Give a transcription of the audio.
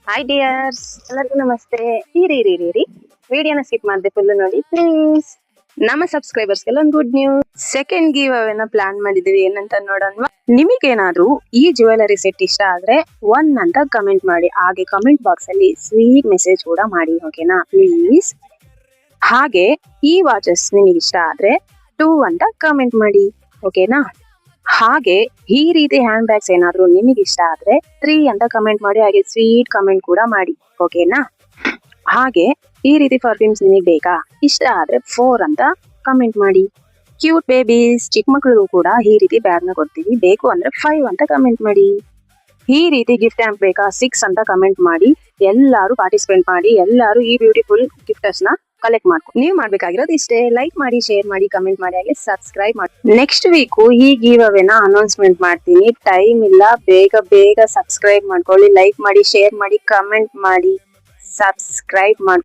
Hi dears, ಎಲ್ಲರಿಗೂ ನಮಸ್ತೆ. ಇರಿ ವಿಡಿಯೋನ ಸ್ಕಿಪ್ ಮಾಡದೆ ಫುಲ್ ನೋಡಿ ಪ್ಲೀಸ್. ನಮ್ಮ ಸಬ್ಸ್ಕ್ರೈಬರ್ಸ್ಗೆಲ್ಲ ಒಂದು ಗುಡ್ ನ್ಯೂಸ್. ಸೆಕೆಂಡ್ ಗಿವ್ ಅವೇನ ಪ್ಲಾನ್ ಮಾಡಿದೀವಿ. ಏನಂತ ನೋಡೋಣ. ನಿಮಗೇನಾದ್ರೂ ಈ ಜ್ಯುವೆಲರಿ ಸೆಟ್ ಇಷ್ಟ ಆದ್ರೆ 1 ಅಂತ ಕಮೆಂಟ್ ಮಾಡಿ. ಹಾಗೆ ಕಮೆಂಟ್ ಬಾಕ್ಸ್ ಅಲ್ಲಿ ಸ್ವೀಟ್ ಮೆಸೇಜ್ ಕೂಡ ಮಾಡಿ, ಓಕೆನಾ ಪ್ಲೀಸ್. ಹಾಗೆ ಈ ವಾಚಸ್ ನಿಮಗೆ ಇಷ್ಟ ಆದ್ರೆ 2 ಅಂತ ಕಮೆಂಟ್ ಮಾಡಿ, ಓಕೆನಾ. ಹಾಗೆ ಈ ರೀತಿ ಹ್ಯಾಂಡ್ ಬ್ಯಾಗ್ಸ್ ಏನಾದ್ರು ನಿಮಗೆ ಇಷ್ಟ ಆದ್ರೆ 3 ಅಂತ ಕಮೆಂಟ್ ಮಾಡಿ. ಹಾಗೆ ಸ್ವೀಟ್ ಕಮೆಂಟ್ ಕೂಡ ಮಾಡಿ, ಓಕೆನಾ. ಹಾಗೆ ಈ ರೀತಿ ಪರ್ಫ್ಯೂಮ್ಸ್ ನಿಮಗೆ ಬೇಕಾ, ಇಷ್ಟ ಆದ್ರೆ 4 ಅಂತ ಕಮೆಂಟ್ ಮಾಡಿ. ಕ್ಯೂಟ್ ಬೇಬೀಸ್, ಚಿಕ್ಕ ಮಕ್ಕಳಿಗೂ ಕೂಡ ಈ ರೀತಿ ಬ್ಯಾಗ್ ನ ಕೊಡ್ತೀವಿ. ಬೇಕು ಅಂದ್ರೆ 5 ಅಂತ ಕಮೆಂಟ್ ಮಾಡಿ. ಈ ರೀತಿ ಗಿಫ್ಟ್ ಆಂಪ್ ಬೇಕಾ, 6 ಅಂತ ಕಮೆಂಟ್ ಮಾಡಿ. ಎಲ್ಲಾರು ಪಾರ್ಟಿಸಿಪೇಟ್ ಮಾಡಿ. ಎಲ್ಲಾರು ಈ ಬ್ಯೂಟಿಫುಲ್ ಗಿಫ್ಟರ್ಸ್ ನ ಕಲೆಕ್ಟ್ ಮಾಡ್ಕೊಂಡು ನೀವು ಮಾಡ್ಬೇಕಾಗಿರೋದು ಇಷ್ಟೇ. ಲೈಕ್ ಮಾಡಿ, ಶೇರ್ ಮಾಡಿ, ಕಮೆಂಟ್ ಮಾಡಿ, ಹಾಗೆ ಸಬ್ಸ್ಕ್ರೈಬ್ ಮಾಡಿ. ನೆಕ್ಸ್ಟ್ ವೀಕ್ ಈ ಗಿವ್ ಅವೇನ ಅನೌನ್ಸ್ಮೆಂಟ್ ಮಾಡ್ತೀನಿ. ಟೈಮ್ ಇಲ್ಲ, ಬೇಗ ಸಬ್ಸ್ಕ್ರೈಬ್ ಮಾಡ್ಕೊಳ್ಳಿ. ಲೈಕ್ ಮಾಡಿ, ಶೇರ್ ಮಾಡಿ, ಕಮೆಂಟ್ ಮಾಡಿ, ಸಬ್ಸ್ಕ್ರೈಬ್ ಮಾಡಿ.